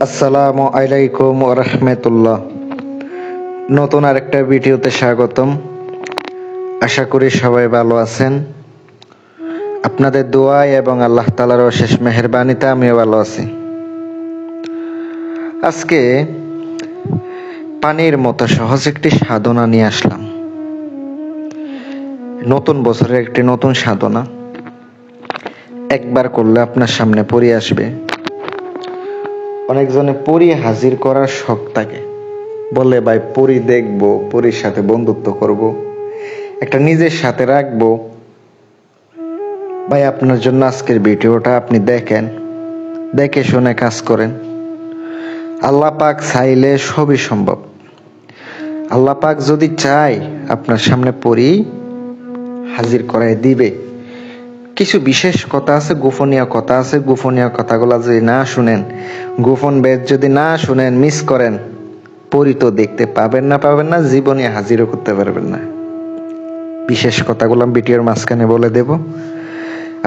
আসসালামু আলাইকুম ওয়া রাহমাতুল্লাহ। নতুন আরেকটা ভিডিওতে স্বাগতম। আশা করি সবাই ভালো আছেন। আপনাদের দোয়ায় এবং আল্লাহ তাআলার অশেষ মেহেরবানিতে আমিও ভালো আছি। আজকে পানির মতো সহজ একটি সাধনা নিয়ে আসলাম। নতুন বছরের একটি নতুন সাধনা। একবার করলে আপনার সামনে পড়ে আসবে। অনেকজনে পরী হাজির করার শখ থাকে, বলে ভাই পরী দেখবো, পরীর সাথে বন্ধুত্ব করব, একটা নিজের সাথে রাখবো। ভাই আপনার জন্য আজকের ভিডিওটা আপনি দেখেন, দেখে শুনে কাজ করেন। আল্লাহ পাক চাইলে সবই সম্ভব। আল্লাহ পাক যদি চায় আপনার সামনে পরী হাজির করায় দিবে। কিছু বিশেষ কথা আছে, গোপনীয় কথা আছে। গোপনীয় কথাগুলো যদি না শুনেন, গোপন বেদ যদি না শুনেন, মিস করেন, পরী তো দেখতে পাবেন না, জীবনে হাজিরও করতে পারবেন না। বিশেষ কথাগুলো আমি ভিডিওর মাঝখানে বলে দেব।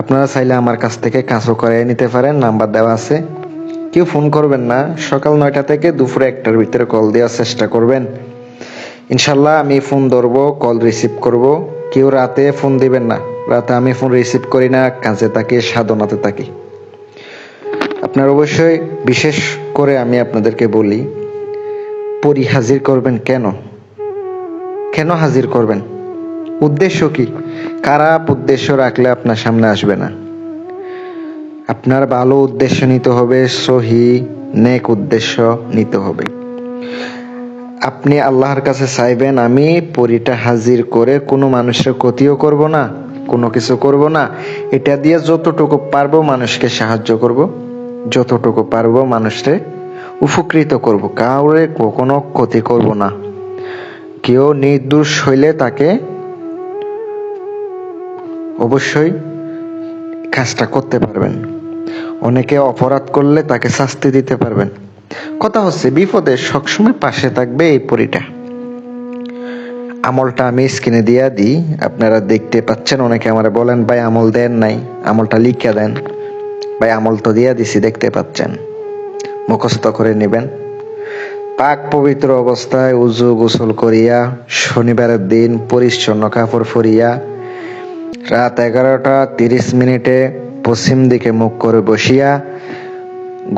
আপনারা চাইলে আমার কাছ থেকে কাজও করিয়ে নিতে পারেন, নাম্বার দেওয়া আছে। কেউ ফোন করবেন না, সকাল 9টা থেকে দুপুরে 1টার ভিতরে কল দেওয়ার চেষ্টা করবেন। ইনশাল্লাহ আমি ফোন ধরবো, কল রিসিভ করব। কেউ রাতে ফোন দিবেন না, রাতে আমি ফোন রিসিভ করি না, কাজে থাকি, সাধনাতে থাকি। আপনার অবশ্যই বিশেষ করে আমি আপনাদেরকে বলি, পরী হাজির করবেন কেন? কেন হাজির করবেন? উদ্দেশ্য কি? খারাপ উদ্দেশ্য রাখলে আপনার সামনে আসবে না। আপনার ভালো উদ্দেশ্য নিতে হবে, সহি নেক উদ্দেশ্য নিতে হবে। আপনি আল্লাহর কাছে চাইবেন, আমি পরীটা হাজির করে কোনো মানুষের ক্ষতিও করব না, কোনো কিছু করব না। এটা দিয়ে যতটুকু পারবো মানুষকে সাহায্য করব, যতটুকু পারবো মানুষকে উপকৃত করব, কাউরে কখনো ক্ষতি করব না। কেউ নির্দোষ হইলে তাকে অবশ্যই কাজটা করতে পারবেন। অনেকে অপরাধ করলে তাকে শাস্তি দিতে পারবেন। কথা হচ্ছে বিপদে সবসময় পাশে থাকবে এই পরীটা। আমলটা আমি স্ক্রিনে দিয়া দিই, আপনারা দেখতে পাচ্ছেন। অনেকে আমারে বলেন ভাই আমল দেন নাই, আমলটা লিখে দেন। ভাই আমল তো দিয়া দিছি, দেখতে পাচ্ছেন। মুখস্থ করে নেবেন। পাক পবিত্র অবস্থায় উজু গোসল করিয়া, শনিবারের দিন পরিচ্ছন্ন কাপড় পরিয়া, রাত 11টা 30 পশ্চিম দিকে মুখ করে বসিয়া,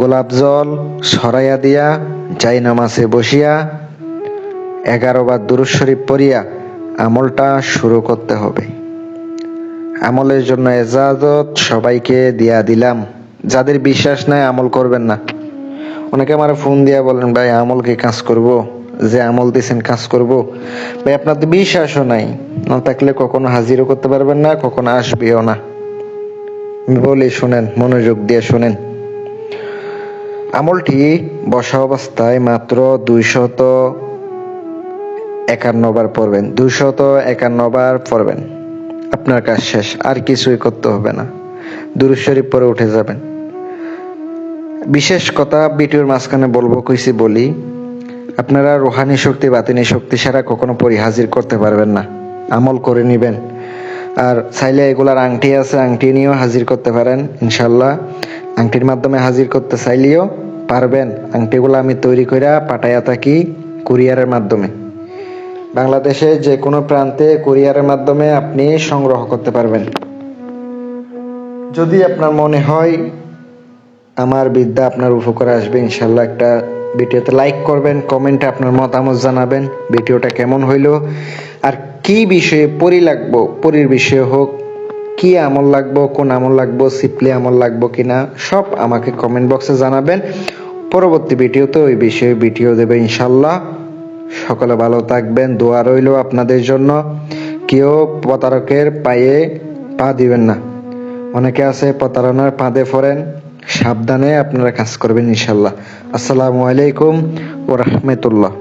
গোলাপ জল ছড়াইয়া দিয়া, যাই নামাজে বসিয়া 11 বার দুরূদ শরীফ পড়িয়া আমলটা শুরু করতে হবে। আমলের জন্য ইজাজত সবাইকে দিয়া দিলাম। যাদের বিশ্বাস নাই আমল করবেন না। অনেকে আমার ফোন দিয়া বলেন ভাই আমল কি কাজ করব? যে আমল দিয়েছেন কাজ করব? ভাই আপনার তো বিশ্বাসও নাই, না থাকলে কখনো হাজিরও করতে পারবেন না, কখনো আসবেও না। আমি বলি শুনেন, মনোযোগ দিয়ে শুনেন। আমলটি বসা অবস্থায় মাত্র 251 বার পড়বেন। 251 বার পড়বেন, আপনার কাজ শেষ। আর কিছুই করতে হবে না। দুরূদ শরীফ পরে উঠে যাবেন। বিশেষ কথা ভিডিওর মাঝখানে বলবো, কইছি বলি, আপনারা রুহানি শক্তি বাতিনি শক্তি ছাড়া কখনো পরী হাজির করতে পারবেন না। আমল করে নিবেন। আর চাইলে এগুলার আংটি আছে, আংটি নিয়েও হাজির করতে পারেন ইনশাল্লাহ। আংটির মাধ্যমে হাজির করতে চাইলেও পারবেন। আংটিগুলো আমি তৈরি করে পাঠাইয়া থাকি কুরিয়ারের মাধ্যমে। বাংলাদেশে যে কোনো প্রান্তে কুরিয়ারের মাধ্যমে আপনি সংগ্রহ করতে পারবেন। যদি আপনার মনে হয় আমার বিদ্যা আপনার উপকারে আসবে, ইনশাল্লাহ একটা ভিডিওতে লাইক করবেন, কমেন্টে আপনার মতামত জানাবেন ভিডিওটা কেমন হইলো, আর কি বিষয়ে পরী লাগবো, পরীর বিষয়ে হোক, কি আমল লাগবো, কোন আমল লাগবো, সিপলি আমল লাগবো কিনা, সব আমাকে কমেন্ট বক্সে জানাবেন। পরবর্তী ভিডিওতে ওই বিষয়ে ভিডিও দেবে ইনশাল্লাহ। সকলে ভালো থাকবেন, দোয়া রইলো আপনাদের জন্য। কেউ প্রতারকের পায়ে পা দিবেন না। অনেকে আছে প্রতারণার ফাঁদে পড়েন, সাবধানে আপনারা কাজ করবেন ইনশাল্লাহ। আসসালামু আলাইকুম ওয়া রাহমাতুল্লাহ।